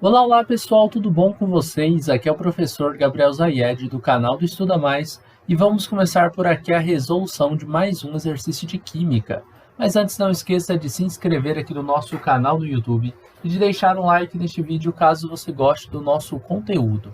Olá, olá pessoal, tudo bom com vocês? Aqui é o professor Gabriel Zayed do canal do Estuda Mais e vamos começar por aqui a resolução de mais um exercício de Química. Mas antes não esqueça de se inscrever aqui no nosso canal do YouTube e de deixar um like neste vídeo caso você goste do nosso conteúdo.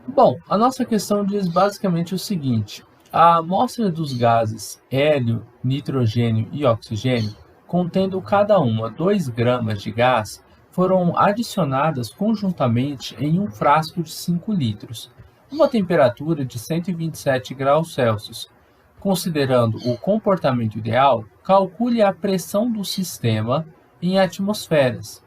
Bom, a nossa questão diz basicamente o seguinte: a amostra dos gases hélio, nitrogênio e oxigênio, contendo cada uma 2 gramas de gás, foram adicionadas conjuntamente em um frasco de 5 litros, uma temperatura de 127 graus Celsius. Considerando o comportamento ideal, calcule a pressão do sistema em atmosferas.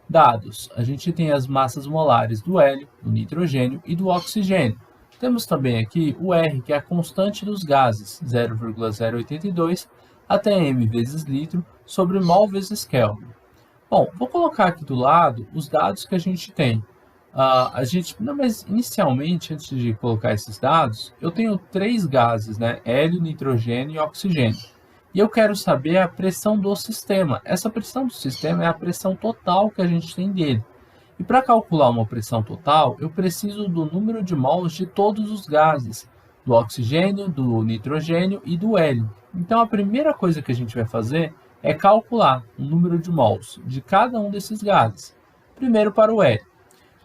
Dados: a gente tem as massas molares do hélio, do nitrogênio e do oxigênio. Temos também aqui o R, que é a constante dos gases, 0,082 atm vezes litro sobre mol vezes Kelvin. Bom, vou colocar aqui do lado os dados que a gente tem. Mas inicialmente, antes de colocar esses dados, eu tenho 3 gases, né? Hélio, nitrogênio e oxigênio. E eu quero saber a pressão do sistema. Essa pressão do sistema é a pressão total que a gente tem dele. E para calcular uma pressão total, eu preciso do número de mols de todos os gases, do oxigênio, do nitrogênio e do hélio. Então, a primeira coisa que a gente vai fazer é calcular o número de mols de cada um desses gases. Primeiro para o hélio.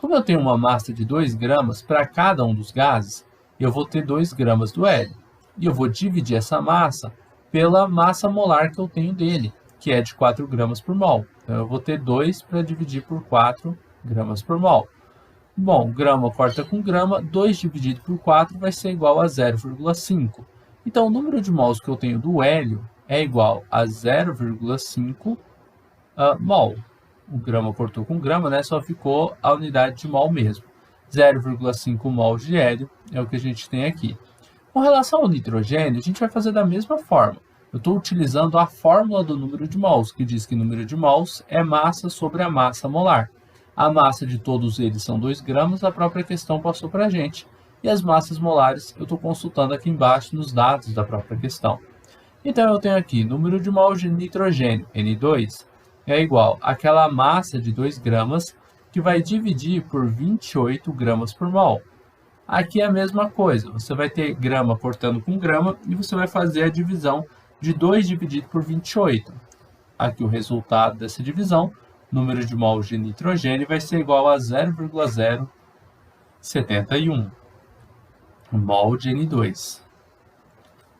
Como eu tenho uma massa de 2 gramas para cada um dos gases, eu vou ter 2 gramas do hélio. E eu vou dividir essa massa pela massa molar que eu tenho dele, que é de 4 gramas por mol. Então, eu vou ter 2 para dividir por 4 gramas por mol. Bom, grama corta com grama, 2 dividido por 4 vai ser igual a 0,5. Então, o número de mols que eu tenho do hélio é igual a 0,5 mol. O grama cortou com grama, né? Só ficou a unidade de mol mesmo. 0,5 mol de hélio é o que a gente tem aqui. Com relação ao nitrogênio, a gente vai fazer da mesma forma. Eu estou utilizando a fórmula do número de mols, que diz que o número de mols é massa sobre a massa molar. A massa de todos eles são 2 gramas, a própria questão passou para a gente. E as massas molares eu estou consultando aqui embaixo nos dados da própria questão. Então, eu tenho aqui número de mols de nitrogênio, N2, é igual àquela massa de 2 gramas, que vai dividir por 28 gramas por mol. Aqui é a mesma coisa, você vai ter grama cortando com grama e você vai fazer a divisão de 2 dividido por 28. Aqui o resultado dessa divisão, número de mols de nitrogênio, vai ser igual a 0,071 mol de N2.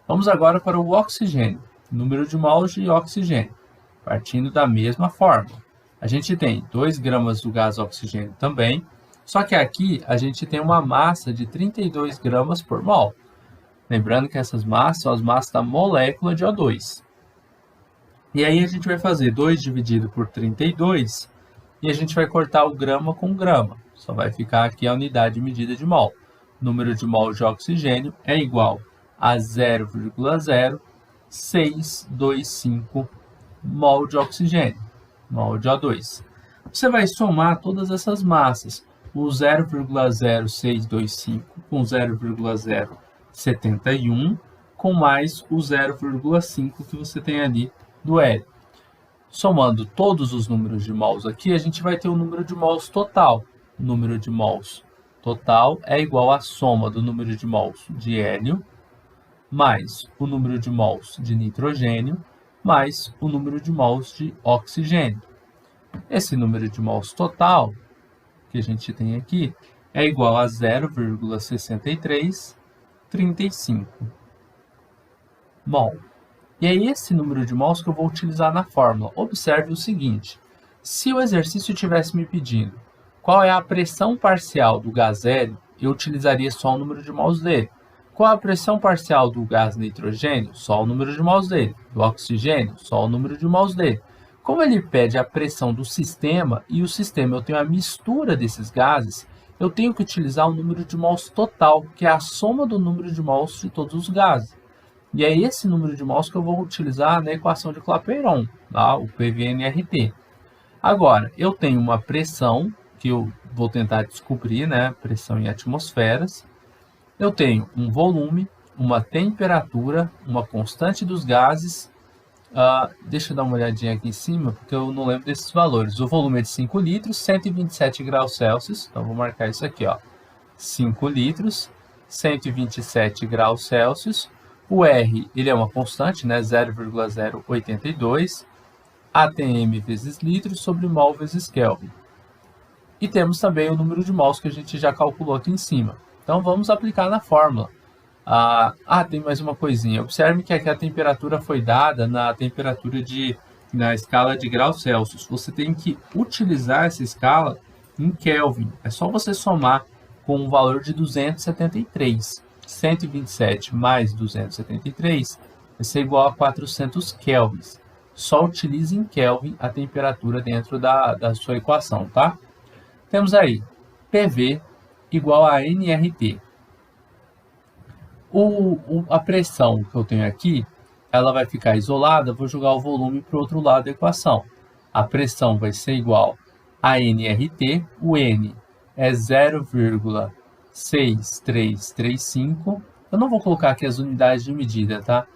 Vamos agora para o oxigênio, número de mols de oxigênio, partindo da mesma forma. A gente tem 2 gramas do gás oxigênio também, só que aqui a gente tem uma massa de 32 gramas por mol. Lembrando que essas massas são as massas da molécula de O2. E aí a gente vai fazer 2 dividido por 32 e a gente vai cortar o grama com grama. Só vai ficar aqui a unidade medida de mol. O número de mol de oxigênio é igual a 0,0625 mol de oxigênio, mol de O2. Você vai somar todas essas massas, o 0,0625 com 0,071, com mais o 0,5 que você tem ali do hélio. Somando todos os números de mols aqui, a gente vai ter o número de mols total. O número de mols total é igual à soma do número de mols de hélio, mais o número de mols de nitrogênio, mais o número de mols de oxigênio. Esse número de mols total que a gente tem aqui é igual a 0,6335 mol. E é esse número de mols que eu vou utilizar na fórmula. Observe o seguinte: se o exercício estivesse me pedindo qual é a pressão parcial do gás hélio, eu utilizaria só o número de mols dele. Qual a pressão parcial do gás nitrogênio? Só o número de mols dele. Do oxigênio? Só o número de mols dele. Como ele pede a pressão do sistema, e o sistema eu tenho a mistura desses gases, eu tenho que utilizar o número de mols total, que é a soma do número de mols de todos os gases. E é esse número de mols que eu vou utilizar na equação de Clapeyron, tá? O PVNRT. Agora, eu tenho uma pressão, que eu vou tentar descobrir, né? Pressão em atmosferas. Eu tenho um volume, uma temperatura, uma constante dos gases Deixa eu dar uma olhadinha aqui em cima, porque eu não lembro desses valores. O volume é de 5 litros, 127 graus Celsius. Então, vou marcar isso aqui, ó. 5 litros, 127 graus Celsius. O R, ele é uma constante, né? 0,082. ATM vezes litro sobre mol vezes Kelvin. E temos também o número de mols que a gente já calculou aqui em cima. Então, vamos aplicar na fórmula. Tem mais uma coisinha. Observe que aqui a temperatura foi dada na escala de graus Celsius. Você tem que utilizar essa escala em Kelvin. É só você somar com um valor de 273. 127 mais 273 vai ser igual a 400 kelvins. Só utilize em Kelvin a temperatura dentro da sua equação, tá? Temos aí PV igual a nRT. A pressão que eu tenho aqui, ela vai ficar isolada, vou jogar o volume para o outro lado da equação. A pressão vai ser igual a nRT, o N é 0,6335. Eu não vou colocar aqui as unidades de medida, tá?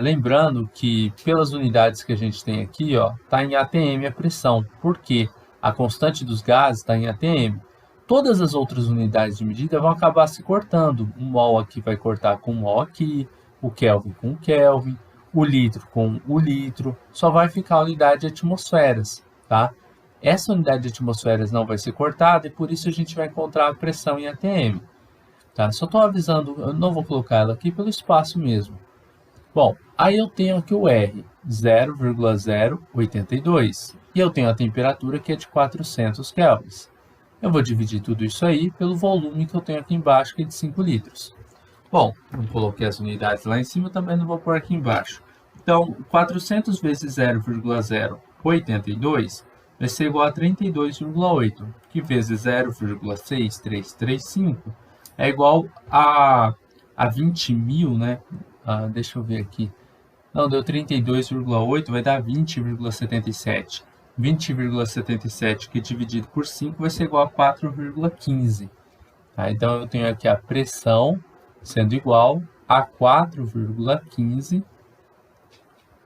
Lembrando que pelas unidades que a gente tem aqui, está em ATM a pressão, porque a constante dos gases está em ATM. Todas as outras unidades de medida vão acabar se cortando. O mol aqui vai cortar com o mol aqui, o Kelvin com o Kelvin, o litro com o litro. Só vai ficar a unidade de atmosferas, tá? Essa unidade de atmosferas não vai ser cortada e por isso a gente vai encontrar a pressão em ATM. Tá? Só estou avisando, eu não vou colocar ela aqui pelo espaço mesmo. Bom, aí eu tenho aqui o R, 0,082. E eu tenho a temperatura que é de 400 kelvins. Eu vou dividir tudo isso aí pelo volume que eu tenho aqui embaixo, que é de 5 litros. Bom, não coloquei as unidades lá em cima, também não vou pôr aqui embaixo. Então, 400 vezes 0,082 vai ser igual a 32,8, que vezes 0,6335 é igual a 20.000, né? Deixa eu ver aqui. Não, deu 32,8, vai dar 20,77. 20,77 que dividido por 5 vai ser igual a 4,15. Tá? Então, eu tenho aqui a pressão sendo igual a 4,15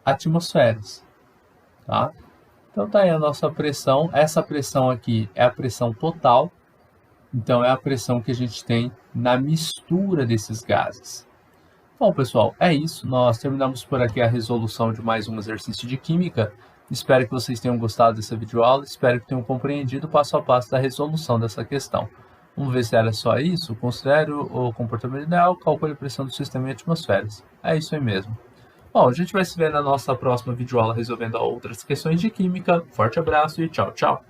atmosferas. Tá? Então, tá aí a nossa pressão. Essa pressão aqui é a pressão total. Então, é a pressão que a gente tem na mistura desses gases. Bom, pessoal, é isso. Nós terminamos por aqui a resolução de mais um exercício de química. Espero que vocês tenham gostado dessa videoaula, espero que tenham compreendido o passo a passo da resolução dessa questão. Vamos ver se era só isso? Considere o comportamento ideal, calcule a pressão do sistema em atmosferas. É isso aí mesmo. Bom, a gente vai se ver na nossa próxima videoaula resolvendo outras questões de química. Forte abraço e tchau, tchau!